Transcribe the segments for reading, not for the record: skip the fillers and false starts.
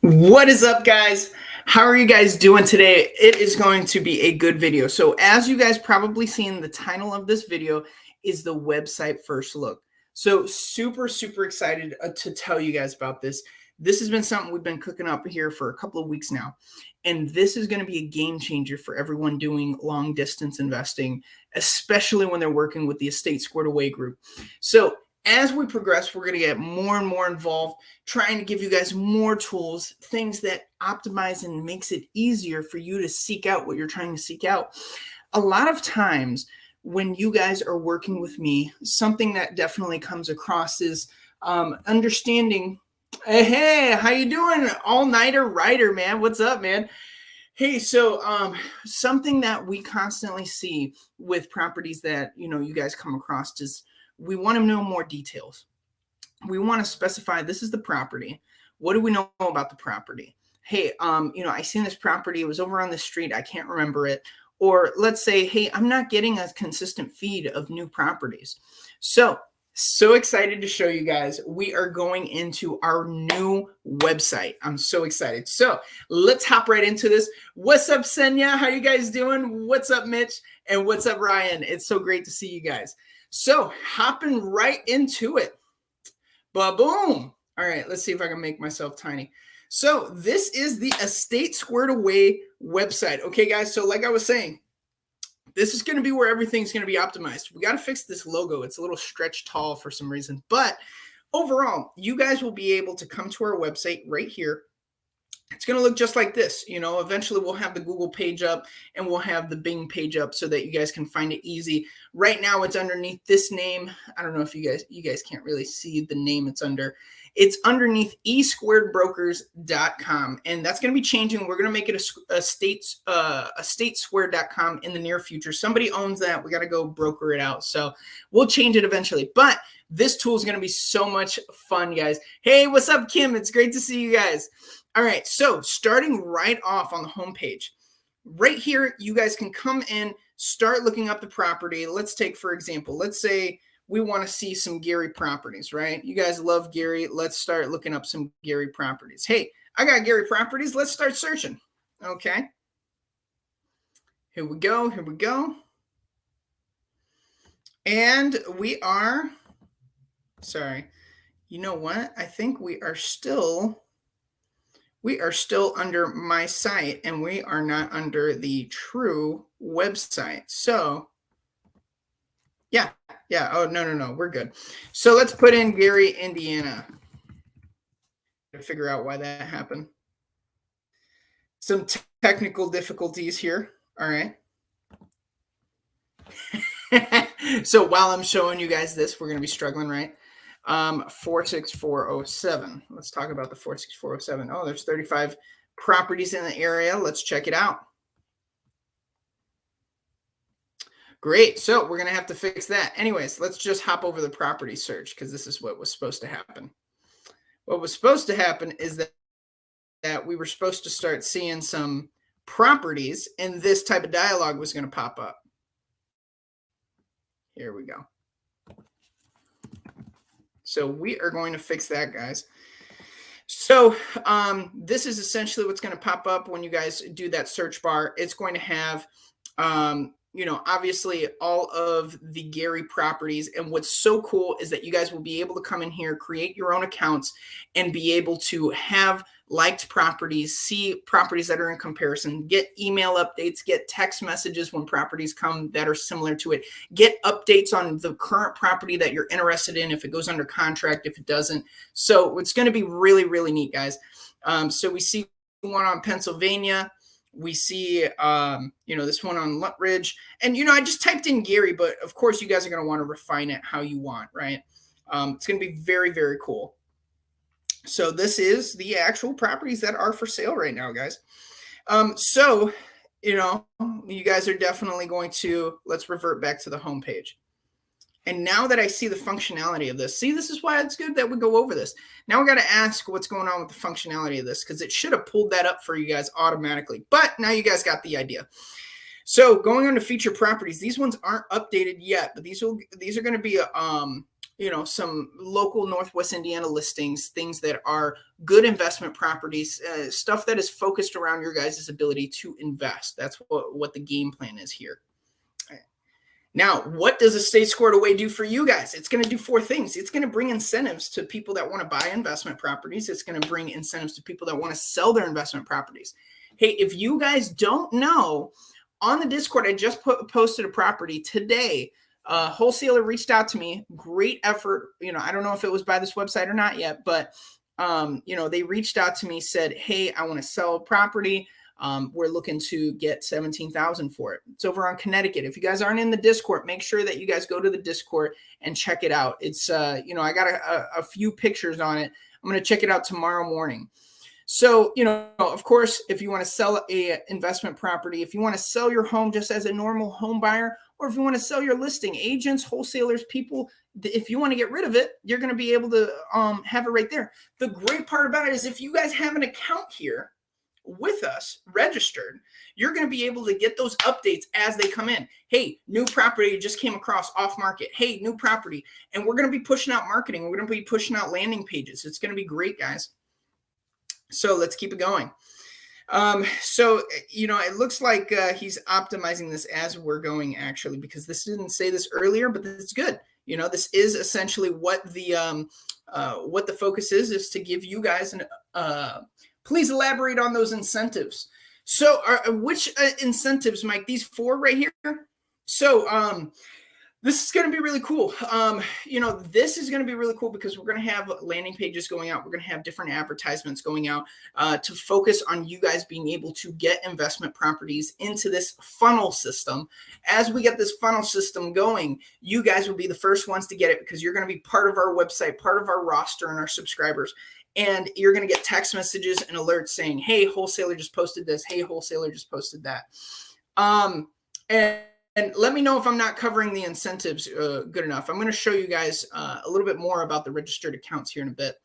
What is up, guys? How are you guys doing today? It is going to be a good video. So as you guys probably seen, the title of this video is the website first look. So super excited to tell you guys about this. This has been something we've been cooking up here for a couple of weeks now. And this is going to be a game changer for everyone doing long distance investing, especially when they're working with the Estate Squared Away group. So as we progress, we're going to get more and more involved, trying to give you guys more tools, things that optimize and makes it easier for you to seek out what you're trying to seek out. A lot of times when you guys are working with me, something that definitely comes across is understanding, hey, how you doing? All-nighter writer, man. What's up, man? Hey, so something that we constantly see with properties that, you guys come across is we want to know more details. We want to specify this is the property. What do we know about the property? Hey, I seen this property. It was over on the street. I can't remember it. Or let's say, hey, I'm not getting a consistent feed of new properties. So excited to show you guys. We are going into our new website. I'm so excited. So let's hop right into this. What's up, Senya? How you guys doing? What's up, Mitch? And what's up, Ryan? It's so great to see you guys. So hopping right into it. Ba-boom. All right, let's see if I can make myself tiny. So this is the Estate Squared Away website. Okay, guys, so like I was saying, this is going to be where everything's going to be optimized. We got to fix this logo. It's a little stretched tall for some reason. But overall, you guys will be able to come to our website right here. It's going to look just like this. Eventually we'll have the Google page up and we'll have the Bing page up so that you guys can find it easy. Right now it's underneath this name. I don't know if you guys can't really see the name it's under. It's underneath esquaredbrokers.com, and that's going to be changing. We're going to make it a statesquared.com in the near future. Somebody owns that. We got to go broker it out. So we'll change it eventually. But this tool is going to be so much fun, guys. Hey, what's up, Kim? It's great to see you guys. All right, so starting right off on the homepage, right here, you guys can come in, start looking up the property. Let's take, for example, let's say we want to see some Gary properties, right? You guys love Gary. Let's start looking up some Gary properties. Hey, I got Gary properties. Let's start searching. Okay. Here we go. Here we go. And we are, sorry, you know what? I think we are still under my site and we are not under the true website. So yeah. Oh, no. We're good. So let's put in Gary, Indiana to figure out why that happened. Some technical difficulties here. All right. So while I'm showing you guys this, we're going to be struggling, right? 46407. Let's talk about the 46407. Oh, there's 35 properties in the area. Let's check it out. Great. So we're going to have to fix that. Anyways, let's just hop over the property search because this is what was supposed to happen. What was supposed to happen is that we were supposed to start seeing some properties and this type of dialogue was going to pop up. Here we go. So we are going to fix that, guys. So this is essentially what's going to pop up when you guys do that search bar. It's going to have, obviously all of the Gary properties. And what's so cool is that you guys will be able to come in here, create your own accounts, and be able to have liked properties, see properties that are in comparison, get email updates, get text messages when properties come that are similar to it, get updates on the current property that you're interested in, if it goes under contract, if it doesn't. So it's going to be really neat, guys. So we see one on Pennsylvania. We see, this one on Luttridge. And, I just typed in Gary, but of course you guys are going to want to refine it how you want, right? It's going to be very cool. So this is the actual properties that are for sale right now, guys. So, you guys are definitely going to, let's revert back to the homepage. And now that I see the functionality of this, see, this is why it's good that we go over this. Now we got to ask what's going on with the functionality of this because it should have pulled that up for you guys automatically. But now you guys got the idea. So going on to feature properties, these ones aren't updated yet, but these are going to be some local Northwest Indiana listings, things that are good investment properties, stuff that is focused around your guys' ability to invest. That's what the game plan is here. Now, what does Estate Squared Away do for you guys? It's going to do 4 things. It's going to bring incentives to people that want to buy investment properties. It's going to bring incentives to people that want to sell their investment properties. Hey, if you guys don't know, on the Discord, I just posted a property today. A wholesaler reached out to me. Great effort. I don't know if it was by this website or not yet, but they reached out to me, said, hey, I want to sell a property. We're looking to get $17,000 for it. It's over on Connecticut. If you guys aren't in the Discord, make sure that you guys go to the Discord and check it out. It's, I got a few pictures on it. I'm going to check it out tomorrow morning. So, of course, if you want to sell a investment property, if you want to sell your home just as a normal home buyer, or if you want to sell your listing, agents, wholesalers, people, if you want to get rid of it, you're going to be able to have it right there. The great part about it is if you guys have an account here with us registered, you're going to be able to get those updates as they come in. Hey, new property just came across off market. Hey, new property. And we're going to be pushing out marketing. We're going to be pushing out landing pages. It's going to be great, guys. So let's keep it going. It looks like he's optimizing this as we're going, actually, because this didn't say this earlier, but this is good. This is essentially what the focus is to give you guys please elaborate on those incentives. So which incentives, Mike? These 4 right here. So this is going to be really cool. This is going to be really cool because we're going to have landing pages going out. We're going to have different advertisements going out to focus on you guys being able to get investment properties into this funnel system. As we get this funnel system going, you guys will be the first ones to get it because you're going to be part of our website, part of our roster and our subscribers. And you're going to get text messages and alerts saying, hey, wholesaler just posted this. Hey, wholesaler just posted that. And let me know if I'm not covering the incentives good enough. I'm going to show you guys a little bit more about the registered accounts here in a bit.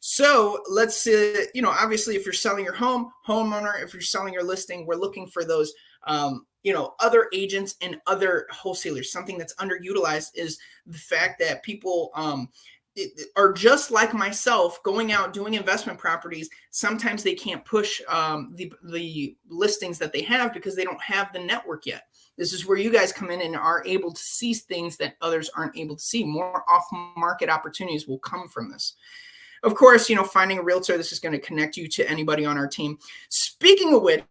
So let's, obviously, if you're selling your homeowner, if you're selling your listing, we're looking for those, other agents and other wholesalers. Something that's underutilized is the fact that people are just like myself going out doing investment properties. Sometimes they can't push the listings that they have because they don't have the network yet. This is where you guys come in and are able to see things that others aren't able to see. More off-market opportunities will come from this. Of course, finding a realtor, this is going to connect you to anybody on our team. Speaking of which,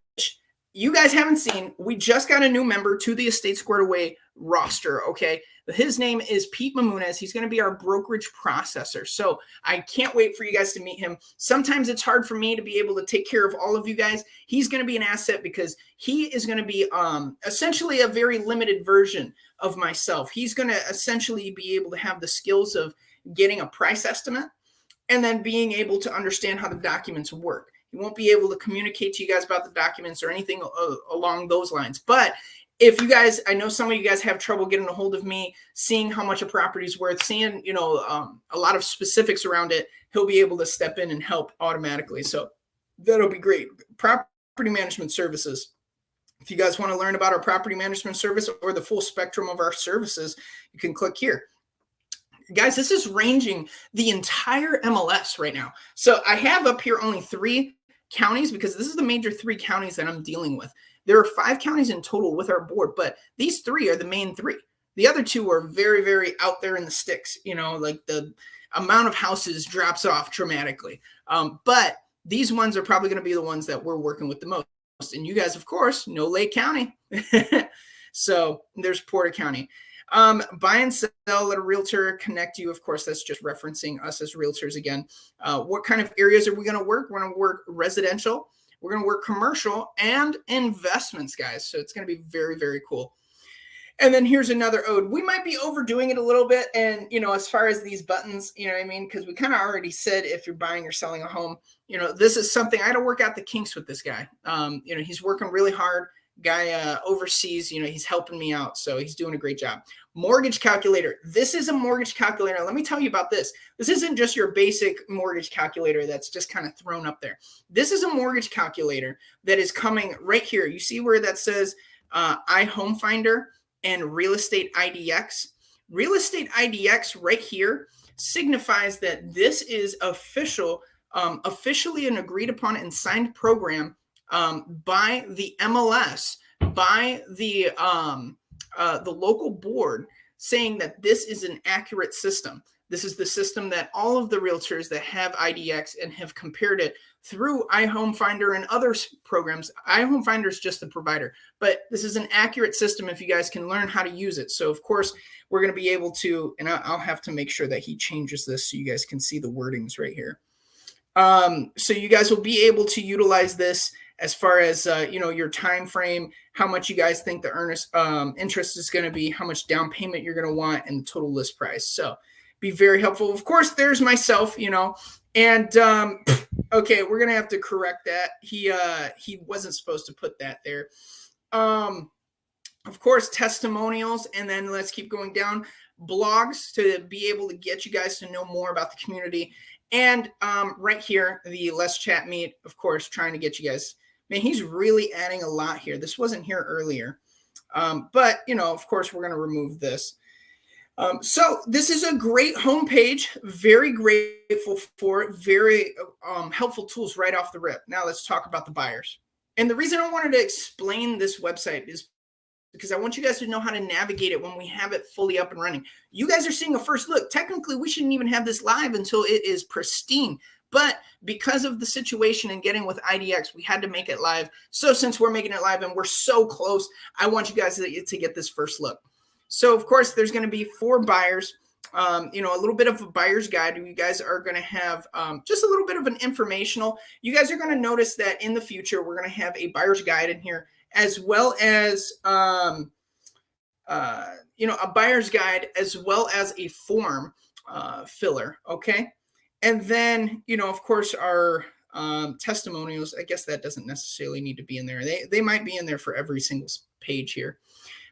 you guys haven't seen, we just got a new member to the Estate Squared Away roster, okay? His name is Pete Mamunez. He's going to be our brokerage processor. So I can't wait for you guys to meet him. Sometimes it's hard for me to be able to take care of all of you guys. He's going to be an asset because he is going to be essentially a very limited version of myself. He's going to essentially be able to have the skills of getting a price estimate and then being able to understand how the documents work. He won't be able to communicate to you guys about the documents or anything along those lines. But if you guys, I know some of you guys have trouble getting a hold of me, seeing how much a property is worth, seeing, a lot of specifics around it, he'll be able to step in and help automatically. So that'll be great. Property management services. If you guys want to learn about our property management service or the full spectrum of our services, you can click here. Guys, this is ranging the entire MLS right now. So I have up here only 3 counties because this is the major 3 counties that I'm dealing with. There are 5 counties in total with our board, but these 3 are the main 3. The other 2 are very, very out there in the sticks. Like the amount of houses drops off dramatically. But these ones are probably going to be the ones that we're working with the most. And you guys, of course, know Lake County. So there's Porter County. Buy and sell, let a realtor connect you. Of course, that's just referencing us as realtors again. What kind of areas are we going to work? We're going to work residential. We're going to work commercial and investments, guys. So it's going to be very, very cool. And then here's another ode. We might be overdoing it a little bit. And, as far as these buttons, you know what I mean? Because we kind of already said if you're buying or selling a home, this is something I had to work out the kinks with this guy. He's working really hard. Guy overseas, he's helping me out. So he's doing a great job. Mortgage calculator. This is a mortgage calculator. Let me tell you about this. This isn't just your basic mortgage calculator that's just kind of thrown up there. This is a mortgage calculator that is coming right here. You see where that says iHomeFinder and Real Estate IDX? Real Estate IDX right here signifies that this is officially an agreed upon and signed program by the MLS, by the local board, saying that this is an accurate system. This is the system that all of the realtors that have IDX and have compared it through iHome Finder and other programs. iHome Finder is just the provider, but this is an accurate system if you guys can learn how to use it. So of course, we're going to be able to, and I'll have to make sure that he changes this so you guys can see the wordings right here. So you guys will be able to utilize this as far as, your time frame, how much you guys think the earnest interest is going to be, how much down payment you're going to want, and the total list price. So be very helpful. Of course, there's myself, and okay, we're going to have to correct that. He wasn't supposed to put that there. Of course, testimonials, and then let's keep going down. Blogs to be able to get you guys to know more about the community. And right here, the Let's Chat Meet, of course, trying to get you guys. Man, he's really adding a lot here. This wasn't here earlier. But, of course, we're going to remove this. So this is a great homepage. Very grateful for it. Very helpful tools right off the rip. Now let's talk about the buyers. And the reason I wanted to explain this website is because I want you guys to know how to navigate it when we have it fully up and running. You guys are seeing a first look. Technically, we shouldn't even have this live until it is pristine. But because of the situation and getting with IDX, we had to make it live. So since we're making it live and we're so close, I want you guys to get this first look. So, of course, there's going to be 4 buyers, a little bit of a buyer's guide. You guys are going to have just a little bit of an informational. You guys are going to notice that in the future, we're going to have a buyer's guide in here, as well as, a buyer's guide, as well as a form filler, okay? And then, of course, our testimonials, I guess that doesn't necessarily need to be in there. They might be in there for every single page here.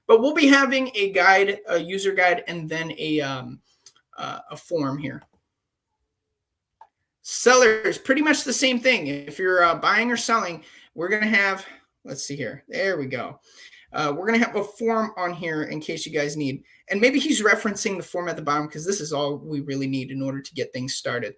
But we'll be having a guide, a user guide, and then a form here. Sellers, pretty much the same thing. If you're buying or selling, we're going to have, let's see here. There we go. We're going to have a form on here in case you guys need. And maybe he's referencing the form at the bottom because this is all we really need in order to get things started.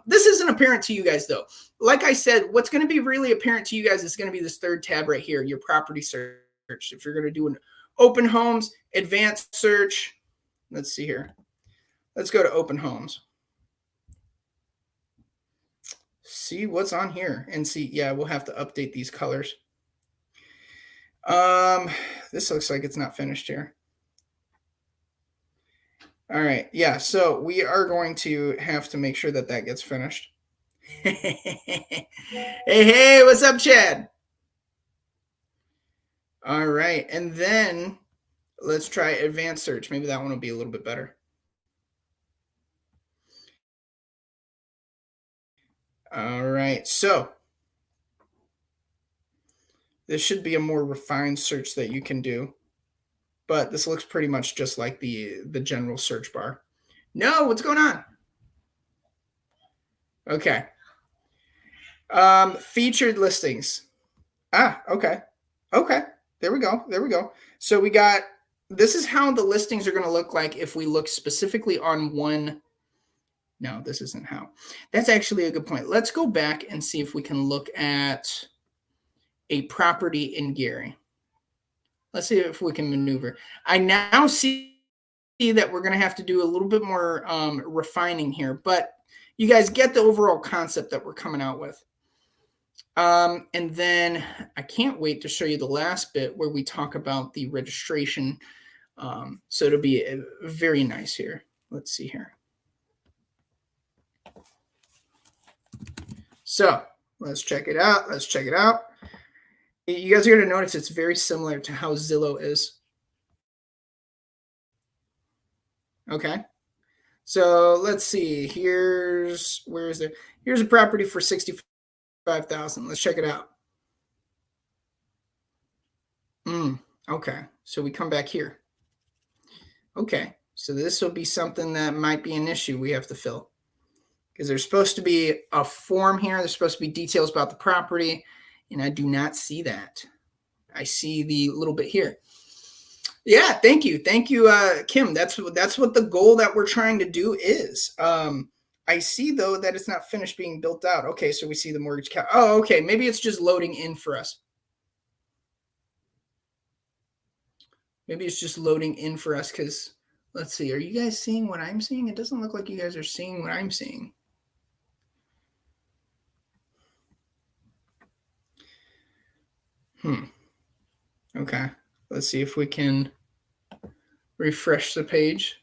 This isn't apparent to you guys, though. Like I said, what's going to be really apparent to you guys is going to be this third tab right here, your property search. If you're going to do an open homes, advanced search, let's see here. Let's go to open homes. See what's on here and see. Yeah, we'll have to update these colors. This looks like it's not finished here. All right. Yeah. So we are going to have to make sure that that gets finished. Hey, what's up, Chad? All right. And then let's try advanced search. Maybe that one will be a little bit better. All right. So this should be a more refined search that you can do. But this looks pretty much just like the general search bar. No, what's going on? Okay. Featured listings. Okay. Okay. There we go. There we go. So we got, this is how the listings are going to look like if we look specifically on one. No, this isn't how. That's actually a good point. Let's go back and see if we can look at a property in Gary. Let's see if we can maneuver. I now see that we're going to have to do a little bit more refining here, but you guys get the overall concept that we're coming out with. And then I can't wait to show you the last bit where we talk about the registration. So it'll be very nice here. Let's see here. So let's check it out. Let's check it out. You guys are going to notice it's very similar to how Zillow is. Okay. So let's see. Here's a property for $65,000. Let's check it out. Okay. So we come back here. Okay. So this will be something that might be an issue we have to fill. Because there's supposed to be a form here. There's supposed to be details about the property. And I do not see that. I see the little bit here. Yeah, thank you. Thank you, Kim. That's what the goal that we're trying to do is. I see though that it's not finished being built out. Okay, so we see the mortgage cap. Oh, okay. Maybe it's just loading in for us. Maybe it's just loading in for us because let's see. Are you guys seeing what I'm seeing? It doesn't look like you guys are seeing what I'm seeing. Okay. Let's see if we can refresh the page.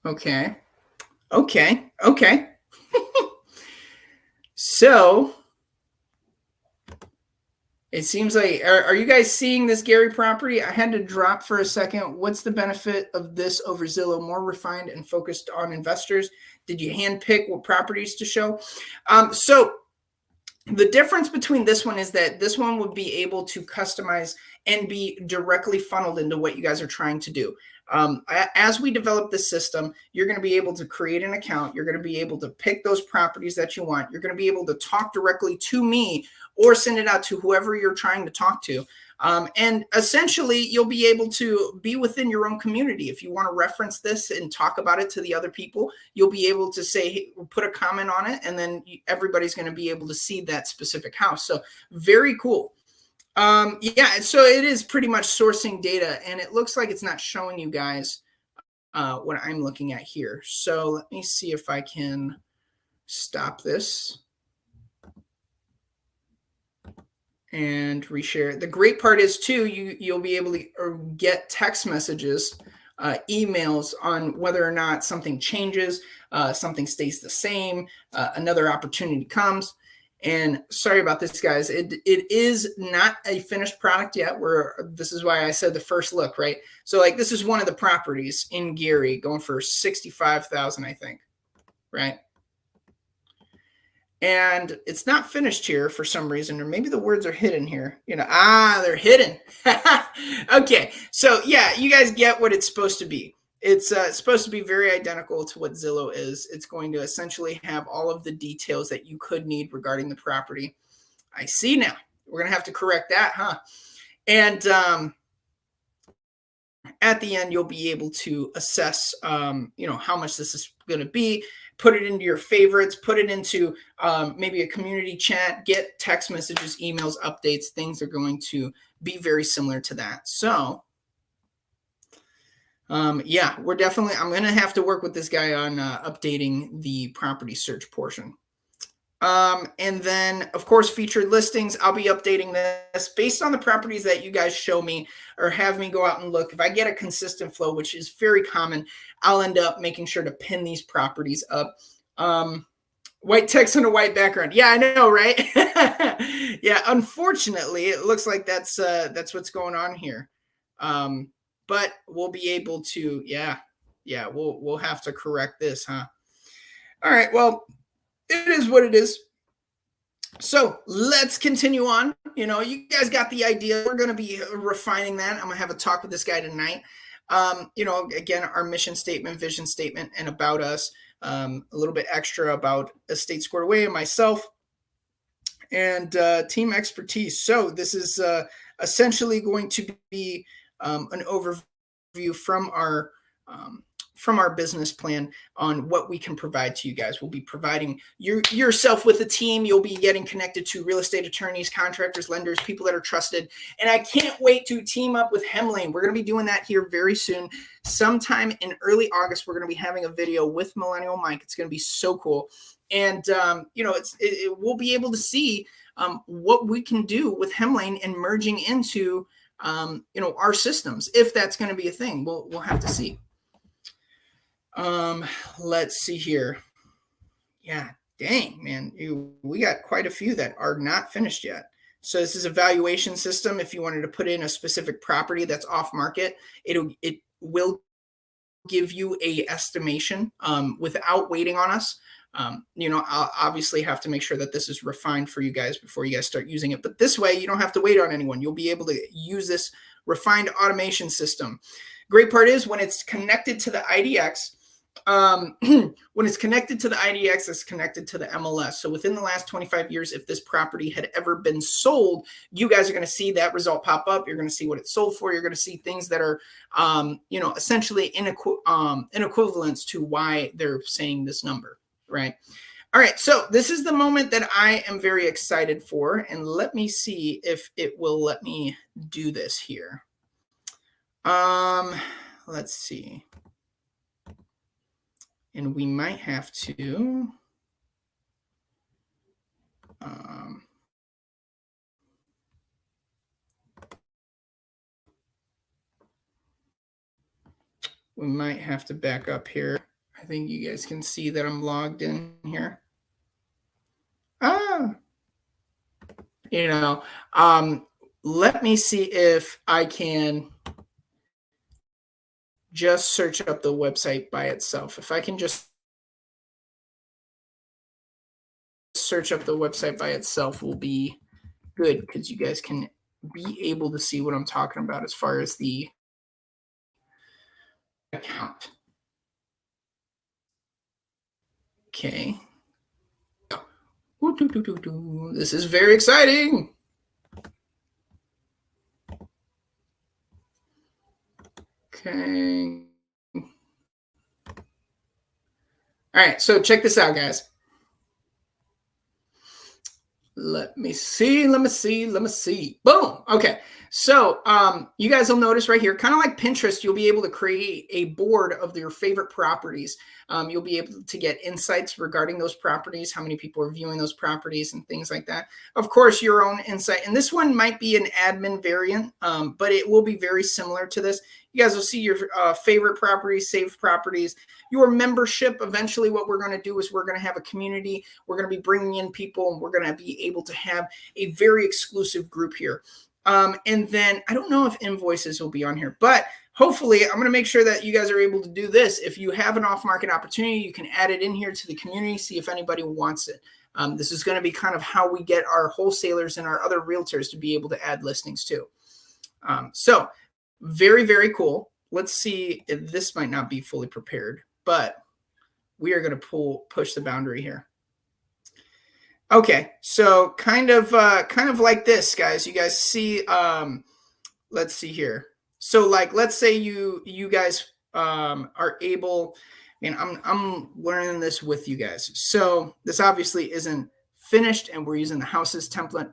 Okay. Okay. Okay. So it seems like, are you guys seeing this Gary property? I had to drop for a second. What's the benefit of this over Zillow? More refined and focused on investors. Did you handpick what properties to show? So the difference between this one is that this one would be able to customize and be directly funneled into what you guys are trying to do. As we develop this system, you're going to be able to create an account. You're going to be able to pick those properties that you want. You're going to be able to talk directly to me or send it out to whoever you're trying to talk to. And essentially, you'll be able to be within your own community. If you want to reference this and talk about it to the other people, you'll be able to say, hey, put a comment on it, and then everybody's going to be able to see that specific house. So very cool. Yeah, so it is pretty much sourcing data, and it looks like it's not showing you guys what I'm looking at here. So let me see if I can stop this and reshare. The great part is too, you'll be able to get text messages, emails on whether or not something changes, something stays the same, another opportunity comes. And sorry about this, guys. It is not a finished product yet. This is why I said the first look, right? So like this is one of the properties in Gary going for 65,000, I think, right? And it's not finished here for some reason, or maybe the words are hidden here. They're hidden. Okay, so yeah, you guys get what it's supposed to be. It's supposed to be very identical to what Zillow is. It's going to essentially have all of the details that you could need regarding the property. I see now. We're going to have to correct that, huh? And at the end, you'll be able to assess, how much this is going to be, put it into your favorites, put it into maybe a community chat, get text messages, emails, updates. Things are going to be very similar to that. So yeah, I'm going to have to work with this guy on updating the property search portion. And then, of course, featured listings. I'll be updating this based on the properties that you guys show me or have me go out and look. If I get a consistent flow, which is very common, I'll end up making sure to pin these properties up. White text on a white background. Yeah, I know, right? Yeah, unfortunately, it looks like that's what's going on here. But we'll be able to, we'll have to correct this, huh? All right, well, it is what it is. So let's continue on. You guys got the idea. We're going to be refining that. I'm going to have a talk with this guy tonight. Again, our mission statement, vision statement, and about us. A little bit extra about Estate Squared Away and myself and team expertise. So this is essentially going to be an overview from our business plan on what we can provide to you guys. We'll be providing yourself with a team. You'll be getting connected to real estate attorneys, contractors, lenders, people that are trusted. And I can't wait to team up with Hemlane. We're going to be doing that here very soon. Sometime in early August, we're going to be having a video with Millennial Mike. It's going to be so cool. And, we'll be able to see what we can do with Hemlane and merging into, our systems. If that's going to be a thing, we'll have to see. Let's see here. Yeah, dang, man. We got quite a few that are not finished yet. So this is a valuation system. If you wanted to put in a specific property that's off market, it will give you a estimation without waiting on us. I'll obviously have to make sure that this is refined for you guys before you guys start using it. But this way, you don't have to wait on anyone. You'll be able to use this refined automation system. Great part is when it's connected to the IDX, when it's connected to the IDX, it's connected to the MLS. So within the last 25 years, if this property had ever been sold, you guys are going to see that result pop up. You're going to see what it's sold for. You're going to see things that are, essentially in equivalence to why they're saying this number, right? All right, so this is the moment that I am very excited for, and let me see if it will let me do this here. Let's see. And we might have to back up here. I think you guys can see that I'm logged in here. Let me see if I can just search up the website by itself. If I can just search up the website by itself will be good, because you guys can be able to see what I'm talking about as far as the account. Okay. This is very exciting. Okay. All right, so check this out, guys. Let me see. Boom. Okay. So you guys will notice right here, kind of like Pinterest, you'll be able to create a board of your favorite properties. You'll be able to get insights regarding those properties, how many people are viewing those properties and things like that. Of course, your own insight. And this one might be an admin variant, but it will be very similar to this. You guys will see your favorite properties, saved properties, your membership. Eventually, what we're going to do is we're going to have a community. We're going to be bringing in people, and we're going to be able to have a very exclusive group here. And then I don't know if invoices will be on here, but hopefully I'm going to make sure that you guys are able to do this. If you have an off-market opportunity, you can add it in here to the community, see if anybody wants it. This is going to be kind of how we get our wholesalers and our other realtors to be able to add listings too. So very, very cool. Let's see if this might not be fully prepared, but we are going to push the boundary here. Okay, so kind of like this, guys. You guys see, let's see here. So like, let's say you guys are able, and I'm learning this with you guys. So this obviously isn't finished, and we're using the houses template,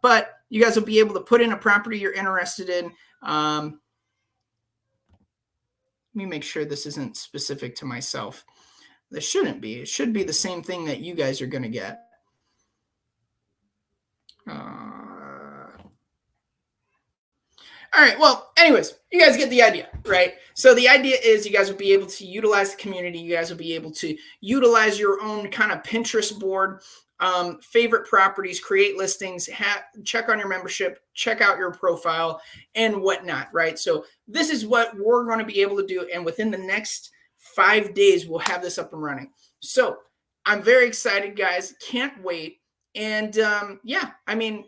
but you guys will be able to put in a property you're interested in. Let me make sure this isn't specific to myself. This shouldn't be. It should be the same thing that you guys are going to get. All right. Well, anyways, you guys get the idea, right? So the idea is you guys will be able to utilize the community. You guys will be able to utilize your own kind of Pinterest board, favorite properties, create listings, check on your membership, check out your profile and whatnot, right? So this is what we're going to be able to do. And within the next 5 days, we'll have this up and running. So I'm very excited, guys. Can't wait. And yeah, I mean,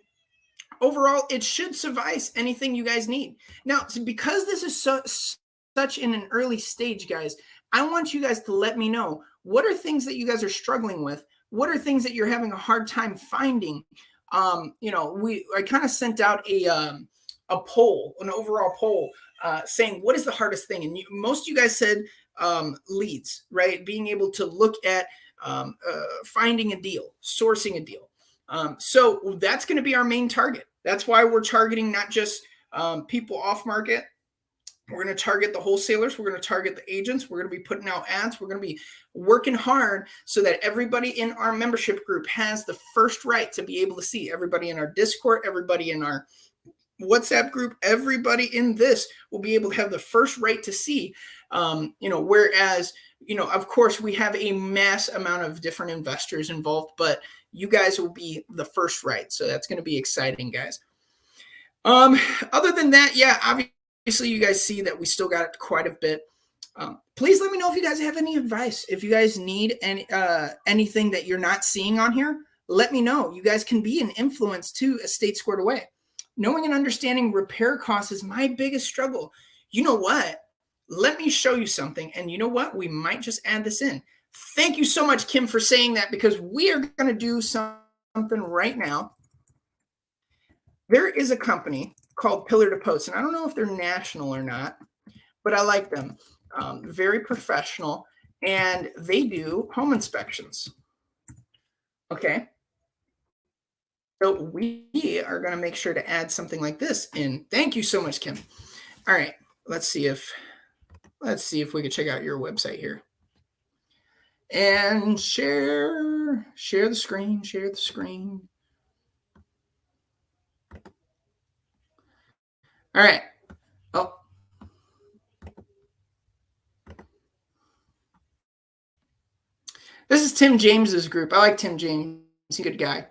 overall, it should suffice anything you guys need. Now, because this is such in an early stage, guys, I want you guys to let me know, what are things that you guys are struggling with? What are things that you're having a hard time finding? I kind of sent out a poll, an overall poll, saying what is the hardest thing? And most of you guys said leads, right? Being able to look at finding a deal, sourcing a deal. So that's going to be our main target. That's why we're targeting not just people off market. We're going to target the wholesalers. We're going to target the agents. We're going to be putting out ads. We're going to be working hard so that everybody in our membership group has the first right to be able to see. Everybody in our Discord, everybody in our WhatsApp group, everybody in this will be able to have the first right to see. Whereas, of course, we have a mass amount of different investors involved, but you guys will be the first right. So that's going to be exciting, guys. Other than that, yeah, obviously you guys see that we still got quite a bit. Please let me know if you guys have any advice. If you guys need anything that you're not seeing on here, let me know. You guys can be an influence to Estate Squared Away. Knowing and understanding repair costs is my biggest struggle. You know what? let me show you something. And you know what? We might just add this in. Thank you so much, Kim, for saying that, because we are going to do something right now. There is a company called Pillar to Post, and I don't know if they're national or not, but I like them. Very professional, and they do home inspections. Okay. So we are going to make sure to add something like this in. Thank you so much, Kim. All right. Let's see if we can check out your website here. And share the screen. All right. Oh. This is Tim James's group. I like Tim James. He's a good guy.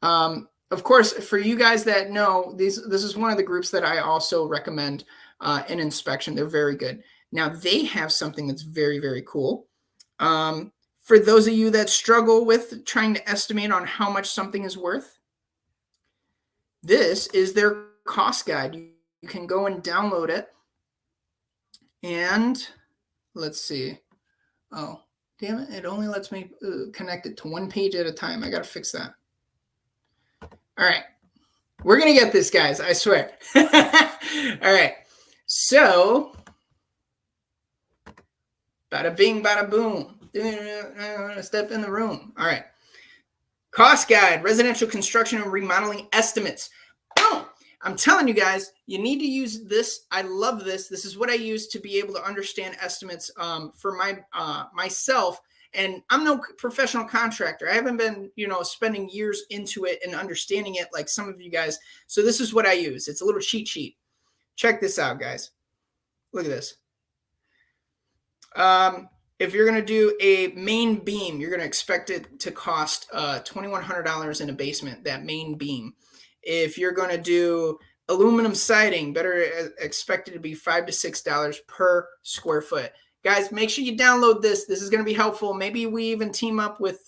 Of course, for you guys that know, this is one of the groups that I also recommend in inspection. They're very good. Now, they have something that's very, very cool. For those of you that struggle with trying to estimate on how much something is worth, this is their cost guide. You can go and download it. And let's see. Oh, damn it. It only lets me connect it to one page at a time. I got to fix that. All right. We're going to get this, guys. I swear. All right. So, bada bing, bada boom. Step in the room. All right. Cost guide, residential construction and remodeling estimates. Boom. I'm telling you guys, you need to use this. I love this. This is what I use to be able to understand estimates for myself. And I'm no professional contractor. I haven't been, spending years into it and understanding it like some of you guys. So this is what I use. It's a little cheat sheet. Check this out, guys. Look at this. If you're going to do a main beam, you're going to expect it to cost $2,100 in a basement, that main beam. If you're going to do aluminum siding, better expect it to be $5 to $6 per square foot. Guys, make sure you download this. This is going to be helpful. Maybe we even team up with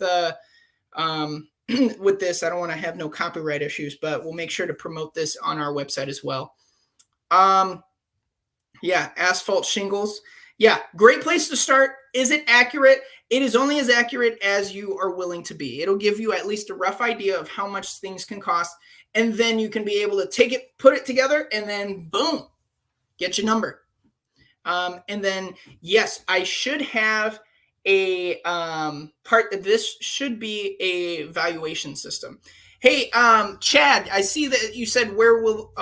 with this. I don't want to have no copyright issues, but we'll make sure to promote this on our website as well. Yeah, asphalt shingles. Yeah, great place to start. Is it accurate? It is only as accurate as you are willing to be. It'll give you at least a rough idea of how much things can cost. And then you can be able to take it, put it together, and then boom, get your number. And then, yes, I should have a part that this should be a valuation system. Hey, Chad, I see that you said where will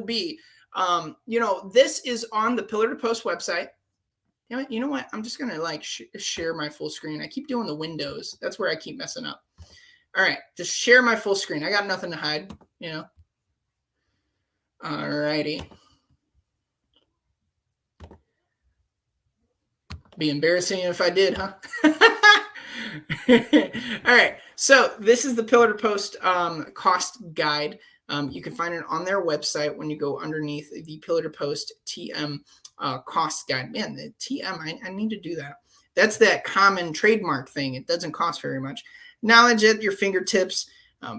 be. This is on the Pillar to Post website. You know what? I'm just going to share my full screen. I keep doing the windows. That's where I keep messing up. All right. Just share my full screen. I got nothing to hide, All righty. Be embarrassing if I did, huh? All right. So this is the Pillar to Post cost guide. You can find it on their website when you go underneath the Pillar to Post TM cost guide. Man, the TM, I need to do that. That's that common trademark thing. It doesn't cost very much. Knowledge at your fingertips.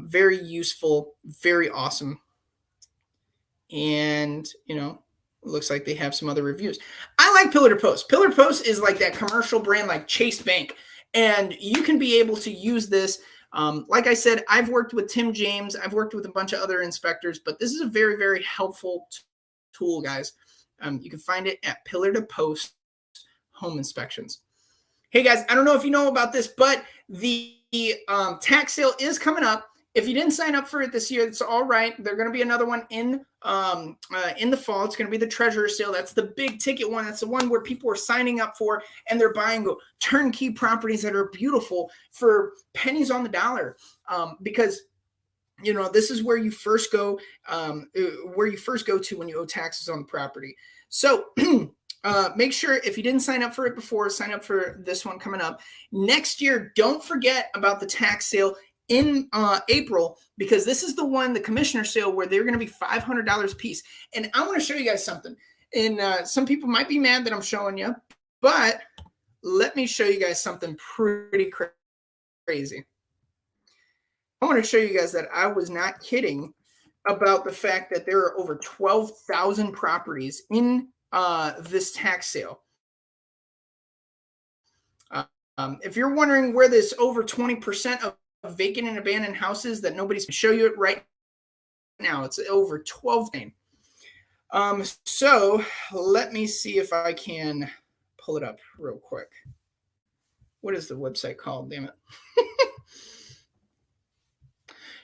Very useful, very awesome. And, looks like they have some other reviews. I like Pillar to Post. Pillar to Post is like that commercial brand like Chase Bank. And you can be able to use this. Like I said, I've worked with Tim James. I've worked with a bunch of other inspectors, but this is a very, very helpful tool, guys. You can find it at Pillar to Post Home Inspections. Hey, guys, I don't know if you know about this, but the tax sale is coming up. If you didn't sign up for it this year, that's all right. There's going to be another one in the fall. It's going to be the treasurer sale. That's the big ticket one. That's the one where people are signing up for and they're buying turnkey properties that are beautiful for pennies on the dollar. Because this is where you first go, to when you owe taxes on the property. So make sure if you didn't sign up for it before, sign up for this one coming up next year. Don't forget about the tax sale in April, because this is the one, the commissioner sale, where they're going to be $500 a piece. And I want to show you guys something. And some people might be mad that I'm showing you, but let me show you guys something pretty crazy. I want to show you guys that I was not kidding about the fact that there are over 12,000 properties in this tax sale. If you're wondering where this over 20% of vacant and abandoned houses that nobody's show you it right now, it's over 12. So let me see if I can pull it up real quick. What is the website called? Damn it.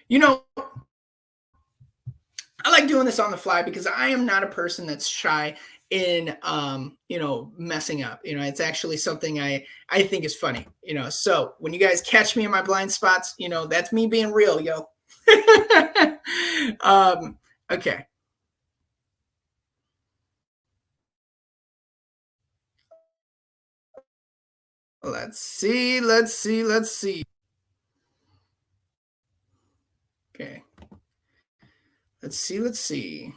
You know, I like doing this on the fly because I am not a person that's shy in messing up. It's actually something I think is funny. So when you guys catch me in my blind spots, that's me being real, yo. Okay. Let's see. Okay. Let's see.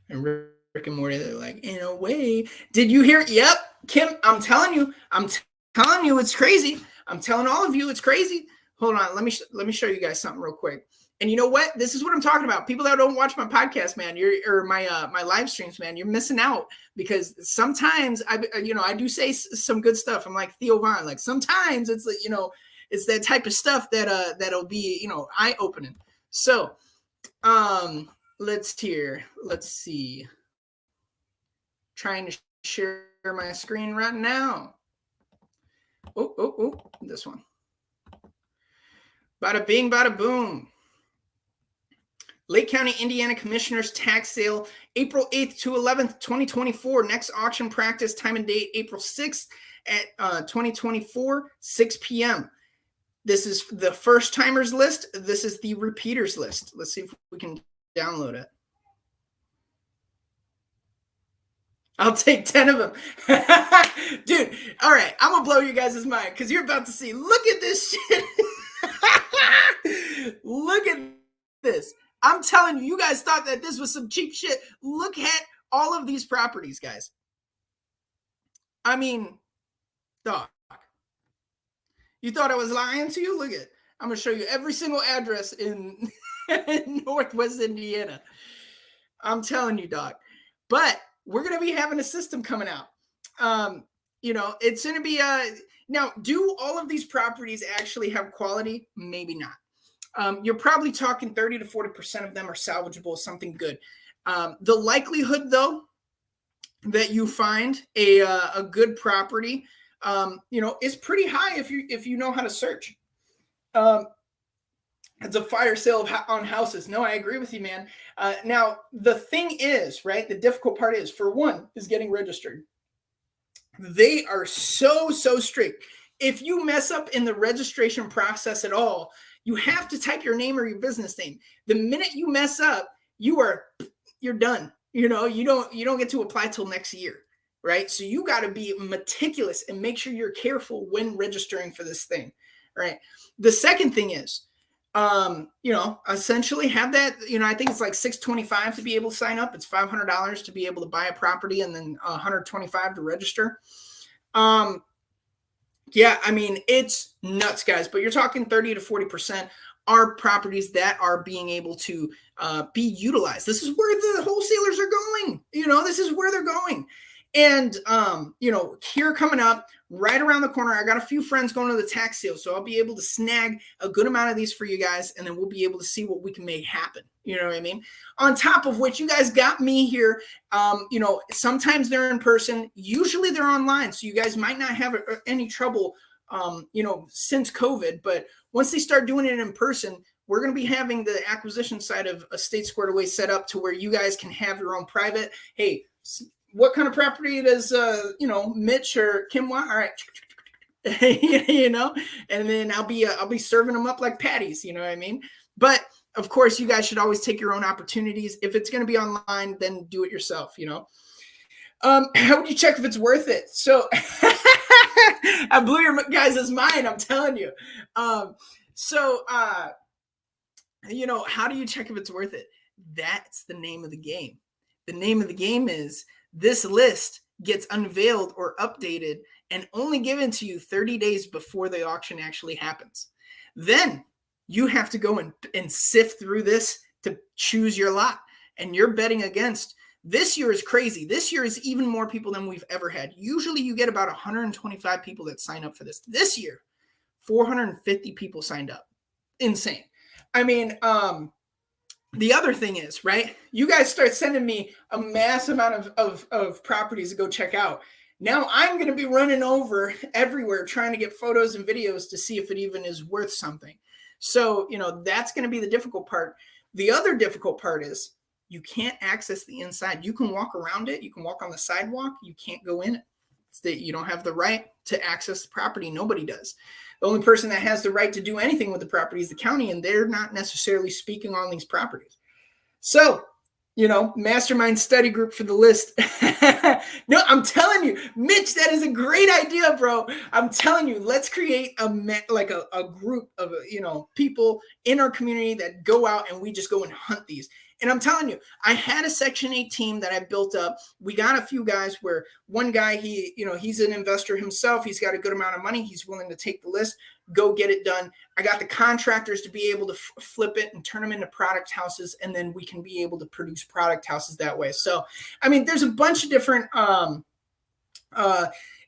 And Rick and Morty, they're like, in a way. Did you hear? Yep, Kim, I'm telling you, it's crazy. I'm telling all of you, it's crazy. Hold on, let me show you guys something real quick. And you know what? This is what I'm talking about. People that don't watch my podcast, man, or my live streams, man, you're missing out because sometimes I do say some good stuff. I'm like Theo Von. Like sometimes it's like it's that type of stuff that'll be eye opening. So let's see. Trying to share my screen right now. Oh, this one. Bada bing, bada boom. Lake County, Indiana Commissioners Tax Sale, April 8th to 11th, 2024. Next auction practice time and date, April 6th at 2024, 6 p.m. This is the first timers list. This is the repeaters list. Let's see if we can download it. I'll take 10 of them. Dude, all right. I'm going to blow you guys' mind because you're about to see. Look at this shit. Look at this. I'm telling you, you guys thought that this was some cheap shit. Look at all of these properties, guys. I mean, dog. You thought I was lying to you? Look at it. I'm going to show you every single address in Northwest Indiana. I'm telling you, dog. But we're going to be having a system coming out. It's going to be now, do all of these properties actually have quality? Maybe not. You're probably talking 30 to 40% of them are salvageable, something good. The likelihood, though, that you find a good property, is pretty high if you know how to search. It's a fire sale on houses. No, I agree with you, man. Now, the thing is, right, the difficult part is, for one, is getting registered. They are so strict. If you mess up in the registration process at all, you have to type your name or your business name. The minute you mess up, you're done. You don't get to apply till next year, right? So you got to be meticulous and make sure you're careful when registering for this thing, right? The second thing is, essentially have that, I think it's like $625 to be able to sign up. It's $500 to be able to buy a property and then $125 to register. Yeah, I mean, it's nuts, guys, but you're talking 30 to 40% are properties that are being able to be utilized. This is where the wholesalers are going. This is where they're going. And, here coming up right around the corner, I got a few friends going to the tax sale. So I'll be able to snag a good amount of these for you guys. And then we'll be able to see what we can make happen. You know what I mean? On top of which, you guys got me here. Sometimes they're in person. Usually they're online. So you guys might not have any trouble, since COVID. But once they start doing it in person, we're going to be having the acquisition side of Estate Squared Away set up to where you guys can have your own private. Hey, what kind of property does Mitch or Kim want? All right, and then I'll be serving them up like patties. You know what I mean? But of course, you guys should always take your own opportunities. If it's going to be online, then do it yourself. How would you check if it's worth it? So I blew your guys' mind. I'm telling you. How do you check if it's worth it? That's the name of the game. The name of the game is this list gets unveiled or updated and only given to you 30 days before the auction actually happens. Then you have to go and sift through this to choose your lot. And you're betting against This year is crazy. This year is even more people than we've ever had. Usually you get about 125 people that sign up for this. This year, 450 people signed up. Insane. I mean, the other thing is, right, you guys start sending me a mass amount of properties to go check out. Now I'm going to be running over everywhere trying to get photos and videos to see if it even is worth something. So, that's going to be the difficult part. The other difficult part is you can't access the inside. You can walk around it. You can walk on the sidewalk. You can't go in it. It's that you don't have the right to access the property. Nobody does. The only person that has the right to do anything with the property is the county, and they're not necessarily speaking on these properties. So, mastermind study group for the list. No, I'm telling you, Mitch, that is a great idea, bro. I'm telling you, let's create a group of, people in our community that go out and we just go and hunt these. And I'm telling you, I had a Section 8 team that I built up. We got a few guys where one guy, he's an investor himself. He's got a good amount of money. He's willing to take the list, go get it done. I got the contractors to be able to flip it and turn them into product houses. And then we can be able to produce product houses that way. So, I mean, there's a bunch of different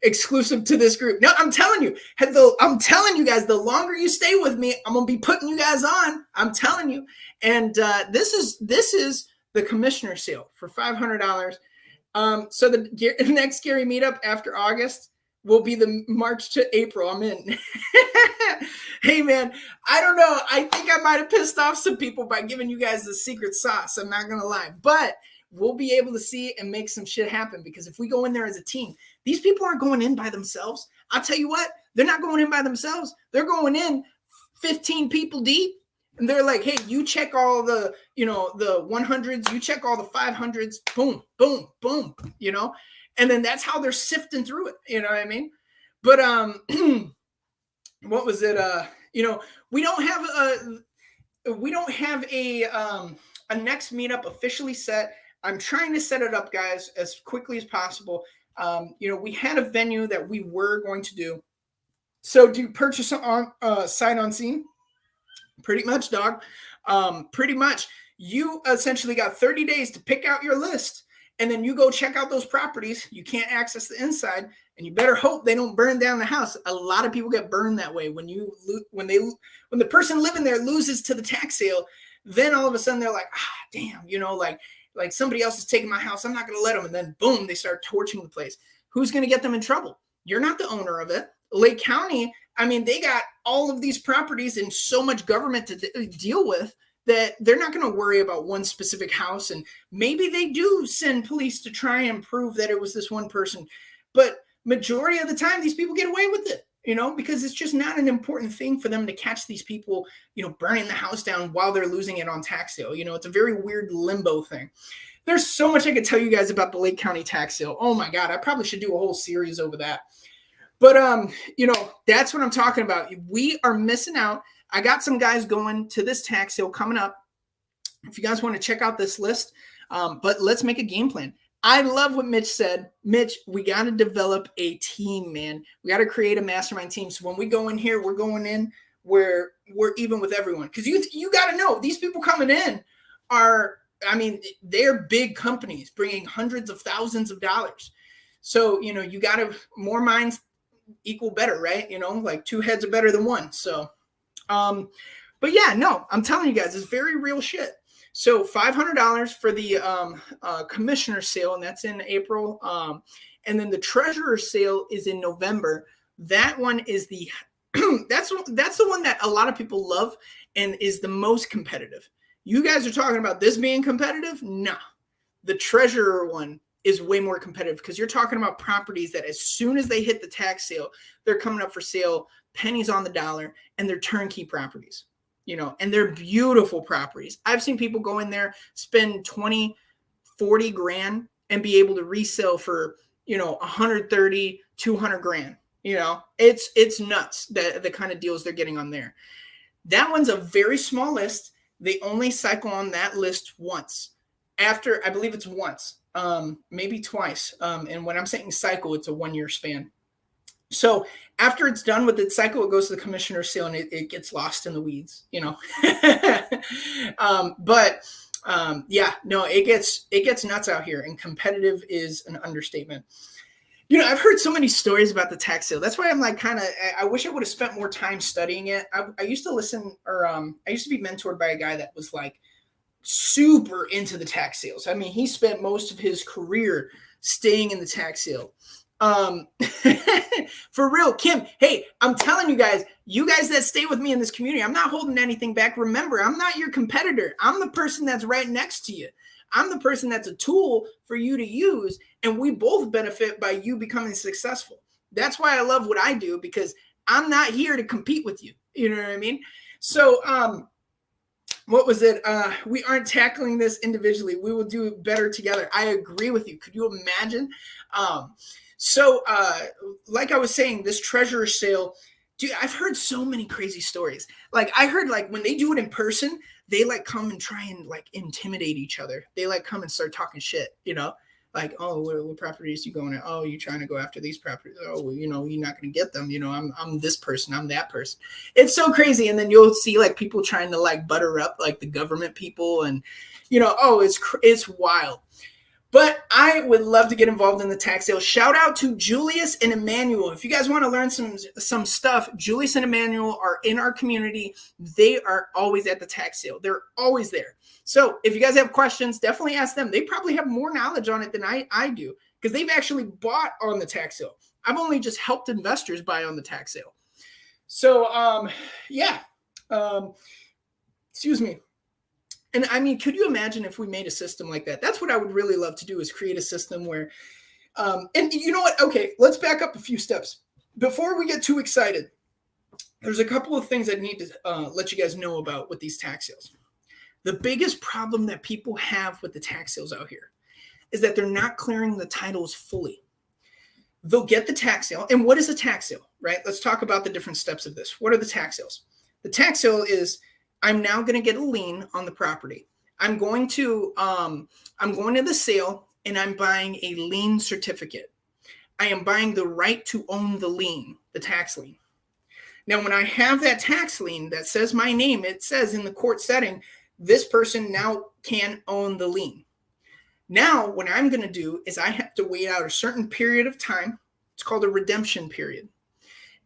exclusive to this group. No, I'm telling you guys, the longer you stay with me, I'm going to be putting you guys on. I'm telling you. And this is the commissioner sale for $500. So the next Gary meetup after August will be the March to April. I'm in. Hey man, I don't know. I think I might have pissed off some people by giving you guys the secret sauce. I'm not going to lie, but we'll be able to see and make some shit happen, because if we go in there as a team, these people aren't going in by themselves. I'll tell you what, they're not going in by themselves. They're going in 15 people deep. And they're like, hey, you check all the, the 100s, you check all the 500s, boom, boom, boom, and then that's how they're sifting through it. You know what I mean? But, what was it? We don't have a next meetup officially set. I'm trying to set it up, guys, as quickly as possible. We had a venue that we were going to do. So do you purchase on sight unseen? Pretty much, dog. Pretty much. You essentially got 30 days to pick out your list, and then you go check out those properties. You can't access the inside, and you better hope they don't burn down the house. A lot of people get burned that way. When the person living there loses to the tax sale, then all of a sudden they're like, damn, like somebody else is taking my house. I'm not going to let them. And then boom, they start torching the place. Who's going to get them in trouble? You're not the owner of it. Lake County, I mean, they got all of these properties and so much government to deal with that they're not going to worry about one specific house. And maybe they do send police to try and prove that it was this one person. But majority of the time, these people get away with it, because it's just not an important thing for them to catch these people, burning the house down while they're losing it on tax sale. It's a very weird limbo thing. There's so much I could tell you guys about the Lake County tax sale. Oh my God, I probably should do a whole series over that. But, that's what I'm talking about. We are missing out. I got some guys going to this tax sale coming up. If you guys want to check out this list, but let's make a game plan. I love what Mitch said. Mitch, we got to develop a team, man. We got to create a mastermind team. So when we go in here, we're going in where we're even with everyone. Because you got to know, these people coming in they're big companies bringing hundreds of thousands of dollars. So, you got to, more minds equal better, right? Like two heads are better than one. So, but yeah, no, I'm telling you guys, it's very real shit. So $500 for the commissioner sale, and that's in April. And then the treasurer sale is in November. That one is that's the one that a lot of people love and is the most competitive. You guys are talking about this being competitive? No. The treasurer one is way more competitive, because you're talking about properties that as soon as they hit the tax sale, they're coming up for sale, pennies on the dollar, and they're turnkey properties, and they're beautiful properties. I've seen people go in there, spend 20, 40 grand and be able to resell for, 130, 200 grand. It's nuts, the kind of deals they're getting on there. That one's a very small list. They only cycle on that list once. After, I believe it's once. Maybe twice. And when I'm saying cycle, it's a 1 year span. So after it's done with its cycle, it goes to the commissioner's sale and it gets lost in the weeds, But Yeah, no, it gets nuts out here, and competitive is an understatement. I've heard so many stories about the tax sale. That's why I'm like, I wish I would have spent more time studying it. I used to listen, or I used to be mentored by a guy that was like super into the tax sales. I mean, he spent most of his career staying in the tax sale. For real, Kim, hey, I'm telling you guys that stay with me in this community, I'm not holding anything back. Remember, I'm not your competitor. I'm the person that's right next to you. I'm the person that's a tool for you to use, and we both benefit by you becoming successful. That's why I love what I do, because I'm not here to compete with you. You know what I mean? So, what was it? We aren't tackling this individually. We will do it better together. I agree with you. Could you imagine? So, like I was saying, this treasure sale, dude, I've heard so many crazy stories. Like, I heard, like, when they do it in person, they like come and try and like intimidate each other. They like come and start talking shit, like, oh, what properties you going at? Oh, you trying to go after these properties? Oh, well, you're not going to get them. I'm this person, I'm that person. It's so crazy. And then you'll see like people trying to like butter up like the government people, and oh, it's wild. But I would love to get involved in the tax sale. Shout out to Julius and Emmanuel. If you guys want to learn some stuff, Julius and Emmanuel are in our community. They are always at the tax sale. They're always there. So if you guys have questions, definitely ask them. They probably have more knowledge on it than I do, because they've actually bought on the tax sale. I've only just helped investors buy on the tax sale. So, yeah. Excuse me. And I mean, could you imagine if we made a system like that? That's what I would really love to do, is create a system where, and you know what? Okay, let's back up a few steps. Before we get too excited, there's a couple of things I need to let you guys know about with these tax sales. The biggest problem that people have with the tax sales out here is that they're not clearing the titles fully. They'll get the tax sale. And what is a tax sale, right? Let's talk about the different steps of this. What are the tax sales? The tax sale is, I'm now going to get a lien on the property. I'm going to the sale, and I'm buying a lien certificate. I am buying the right to own the lien, the tax lien. Now, when I have that tax lien that says my name, it says in the court setting, this person now can own the lien. Now, what I'm going to do is I have to wait out a certain period of time. It's called a redemption period.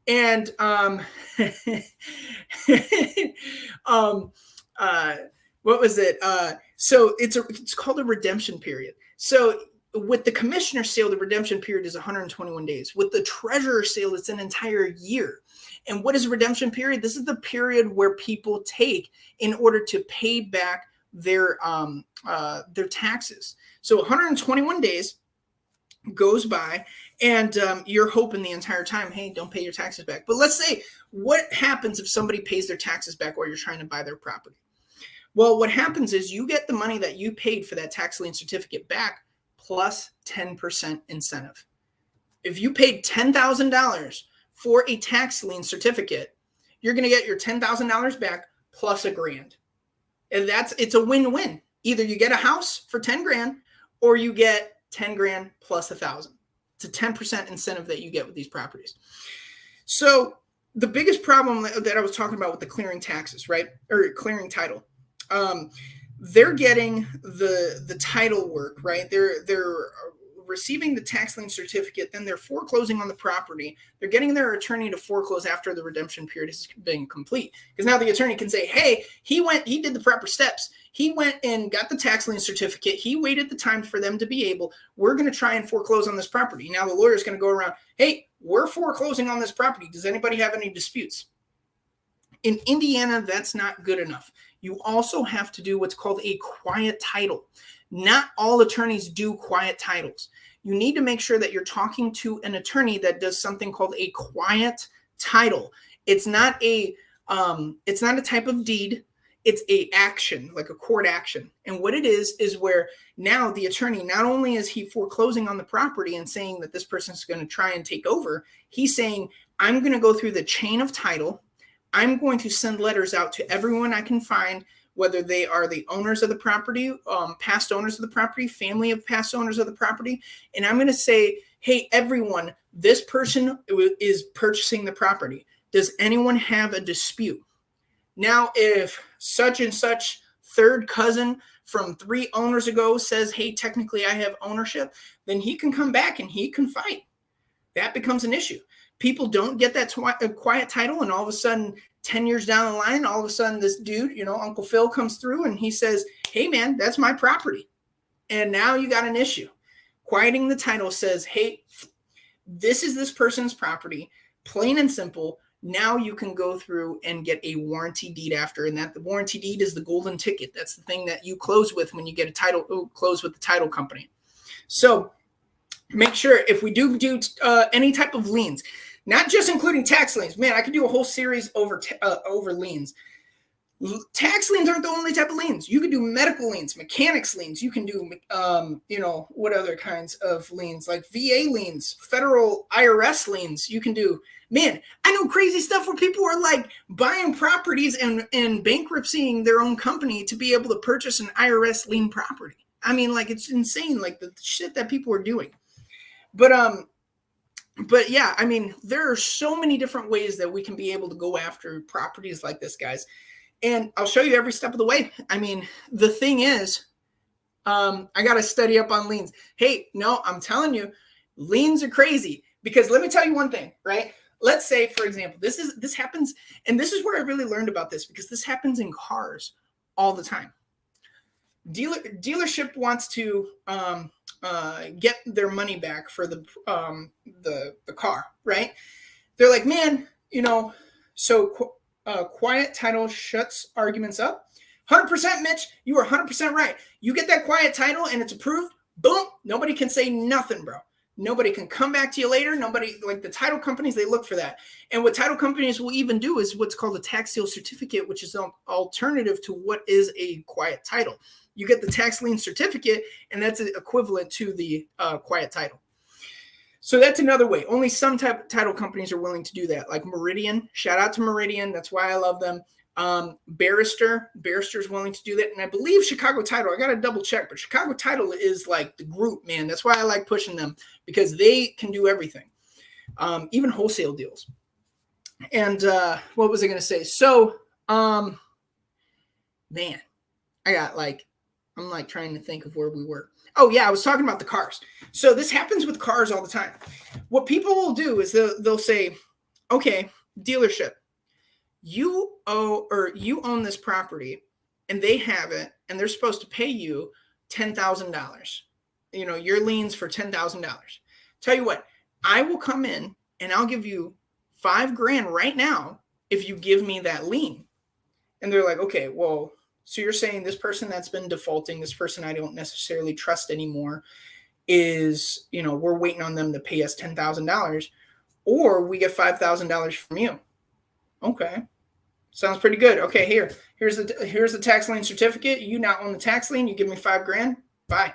And what was it? So it's called a redemption period. So with the commissioner sale, the redemption period is 121 days. With the treasurer sale, it's an entire year. And what is a redemption period? This is the period where people take in order to pay back their taxes. So 121 days goes by, and you're hoping the entire time, hey, don't pay your taxes back. But let's say, what happens if somebody pays their taxes back while you're trying to buy their property? Well, what happens is you get the money that you paid for that tax lien certificate back plus 10% incentive. If you paid $10,000 for a tax lien certificate, you're going to get your $10,000 back plus $1,000. And it's a win-win. Either you get a house for 10 grand, or you get 10 grand plus 1,000. It's a 10% incentive that you get with these properties. So the biggest problem that I was talking about with the clearing taxes, right? Or clearing title, they're getting the title work, right? They're receiving the tax lien certificate, then they're foreclosing on the property. They're getting their attorney to foreclose after the redemption period has been complete. Because now the attorney can say, hey, he did the proper steps. He went and got the tax lien certificate. He waited the time for them to be able. We're going to try and foreclose on this property. Now the lawyer's going to go around, hey, we're foreclosing on this property. Does anybody have any disputes? In Indiana, that's not good enough. You also have to do what's called a quiet title. Not all attorneys do quiet titles. You need to make sure that you're talking to an attorney that does something called a quiet title. It's not a type of deed. It's a action, like a court action. And what it is where now the attorney, not only is he foreclosing on the property and saying that this person's going to try and take over, he's saying, I'm going to go through the chain of title. I'm going to send letters out to everyone I can find, whether they are the owners of the property, past owners of the property, family of past owners of the property. And I'm going to say, hey, everyone, this person is purchasing the property. Does anyone have a dispute? Now, if such and such third cousin from 3 owners ago says, hey, technically I have ownership, then he can come back and he can fight. That becomes an issue. People don't get that quiet title, and all of a sudden, 10 years down the line, all of a sudden this dude, Uncle Phil comes through and he says, hey, man, that's my property. And now you got an issue. Quieting the title says, hey, this is this person's property, plain and simple. Now you can go through and get a warranty deed after, and that the warranty deed is the golden ticket. That's the thing that you close with when you get a title, close with the title company. So make sure if we do any type of liens, not just including tax liens. Man, I could do a whole series over liens. Tax liens aren't the only type of liens. You can do medical liens, mechanics liens. You can do, what other kinds of liens, like VA liens, federal IRS liens. You can do, man, I know crazy stuff where people are like buying properties and bankruptcying their own company to be able to purchase an IRS lien property. I mean, like, it's insane, like the shit that people are doing. But yeah, I mean, there are so many different ways that we can be able to go after properties like this, guys. And I'll show you every step of the way. I mean, the thing is, I got to study up on liens. Hey, no, I'm telling you, liens are crazy, because let me tell you one thing, right? Let's say, for example, this happens, and this is where I really learned about this, because this happens in cars all the time. Dealership wants to get their money back for the car, right? They're like, man, so quiet title shuts arguments up. 100%, Mitch, you are 100% right. You get that quiet title and it's approved, boom, nobody can say nothing, bro. Nobody can come back to you later. Nobody, like the title companies, they look for that. And what title companies will even do is what's called a tax sale certificate, which is an alternative to what is a quiet title. You get the tax lien certificate, and that's equivalent to the quiet title. So that's another way. Only some type of title companies are willing to do that, like Meridian. Shout out to Meridian. That's why I love them. Barrister is willing to do that. And I believe Chicago Title, I got to double check, but Chicago Title is like the group, man. That's why I like pushing them, because they can do everything, even wholesale deals. And what was I going to say? So, man, I'm like trying to think of where we were. Oh yeah, I was talking about the cars. So this happens with cars all the time. What people will do is they'll say, okay, dealership, you own this property and they have it and they're supposed to pay you $10,000. Your liens for $10,000. Tell you what, I will come in and I'll give you $5,000 right now if you give me that lien. And they're like, okay, well, so you're saying this person that's been defaulting, this person I don't necessarily trust anymore, is, we're waiting on them to pay us $10,000, or we get $5,000 from you. Okay. Sounds pretty good. Okay, here's the tax lien certificate. You now own the tax lien. You give me $5,000. Bye.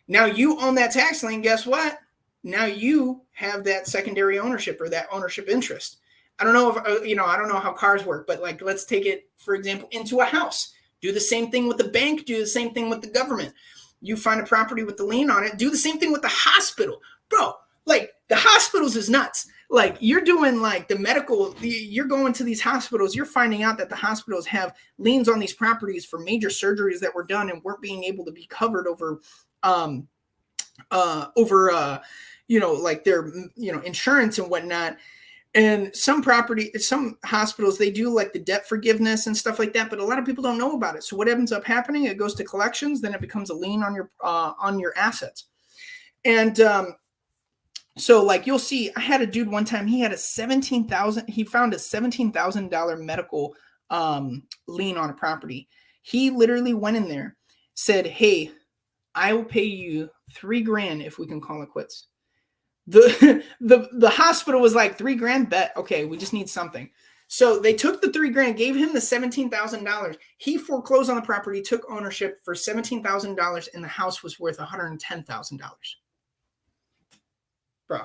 Now you own that tax lien. Guess what? Now you have that secondary ownership, or that ownership interest. I don't know if I don't know how cars work, but like, let's take it, for example, into a house. Do the same thing with the bank. Do the same thing with the government. You find a property with the lien on it. Do the same thing with the hospital. Bro, like the hospitals is nuts. Like you're doing like the medical, you're going to these hospitals. You're finding out that the hospitals have liens on these properties for major surgeries that were done and weren't being able to be covered over like their, insurance and whatnot. And some hospitals, they do like the debt forgiveness and stuff like that, but a lot of people don't know about it. So what ends up happening? It goes to collections, then it becomes a lien on your assets. And so like you'll see, I had a dude one time, he found a $17,000 medical lien on a property. He literally went in there, said, hey, I will pay you $3,000 if we can call it quits. The hospital was like, $3,000, bet. Okay, we just need something. So they took the $3,000, gave him the $17,000. He foreclosed on the property, took ownership for $17,000, and the house was worth $110,000. Bro.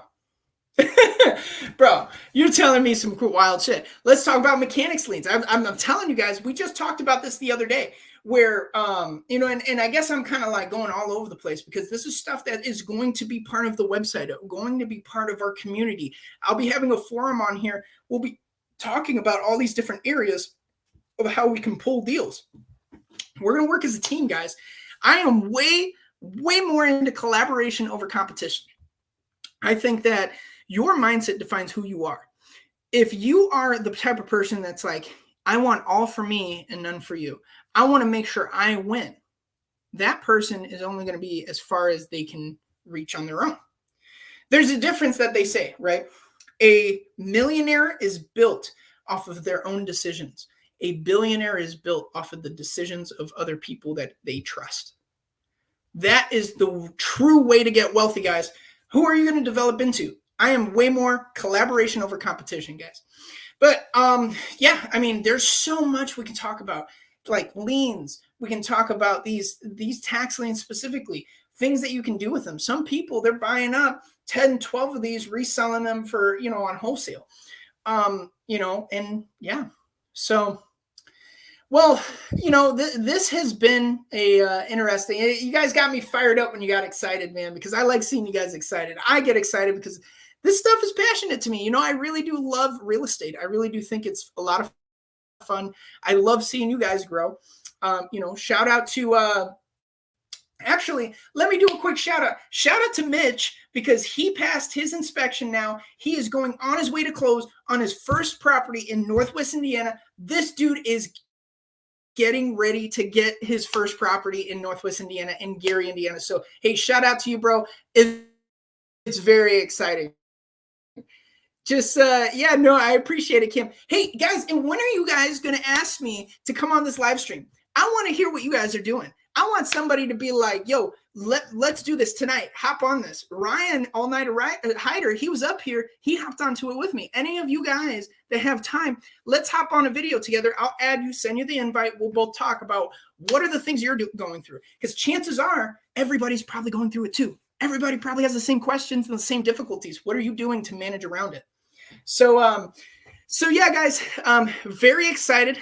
Bro, you're telling me some cool, wild shit. Let's talk about mechanics liens. I'm telling you guys, we just talked about this the other day, where and I guess I'm kind of like going all over the place, because this is stuff that is going to be part of the website, going to be part of our community. I'll be having a forum on here. We'll be talking about all these different areas of how we can pull deals. We're going to work as a team, guys. I am way more into collaboration over competition. I think that your mindset defines who you are. If you are the type of person that's like, I want all for me and none for you, I want to make sure I win, that person is only going to be as far as they can reach on their own. There's a difference that they say, right? A millionaire is built off of their own decisions. A billionaire is built off of the decisions of other people that they trust. That is the true way to get wealthy, guys. Who are you going to develop into? I am way more collaboration over competition, guys. But yeah, I mean, there's so much we can talk about, like liens. We can talk about these tax liens specifically, things that you can do with them. Some people, they're buying up 10, 12 of these, reselling them for, on wholesale. And yeah, so, well, this has been a interesting. You guys got me fired up when you got excited, man, because I like seeing you guys excited. I get excited because this stuff is passionate to me. I really do love real estate. I really do think it's a lot of fun. I love seeing you guys grow. Shout out to actually, let me do a quick shout out. Shout out to Mitch, because he passed his inspection now. He is going on his way to close on his first property in Northwest Indiana. This dude is getting ready to get his first property in Northwest Indiana, in Gary, Indiana. So, hey, shout out to you, bro. It's very exciting. Just, yeah, no, I appreciate it, Kim. Hey, guys, and when are you guys going to ask me to come on this live stream? I want to hear what you guys are doing. I want somebody to be like, yo, let's do this tonight. Hop on this. Ryan, All Nighter Hider, he was up here. He hopped onto it with me. Any of you guys that have time, let's hop on a video together. I'll add you, send you the invite. We'll both talk about what are the things you're going through. Because chances are everybody's probably going through it too. Everybody probably has the same questions and the same difficulties. What are you doing to manage around it? So yeah, guys, very excited.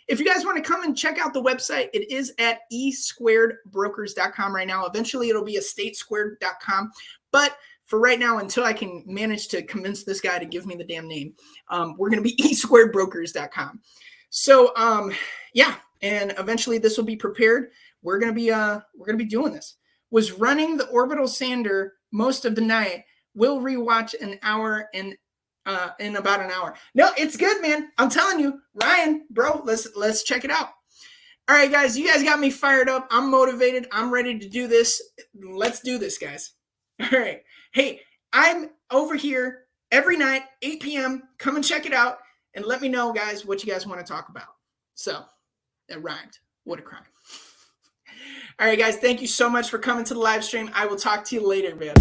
If you guys want to come and check out the website, it is at esquaredbrokers.com right now. Eventually it'll be estatesquared.com. But for right now, until I can manage to convince this guy to give me the damn name, we're going to be esquaredbrokers.com. So, yeah, and eventually this will be prepared. We're going to be doing this. Was running the orbital sander most of the night. We'll rewatch an hour in about an hour. No, it's good, man. I'm telling you, Ryan, bro, let's check it out. All right, guys, you guys got me fired up. I'm motivated. I'm ready to do this. Let's do this, guys. All right. Hey, I'm over here every night, 8 p.m. Come and check it out and let me know, guys, what you guys want to talk about. So it rhymed. What a crime. All right, guys, thank you so much for coming to the live stream. I will talk to you later, man.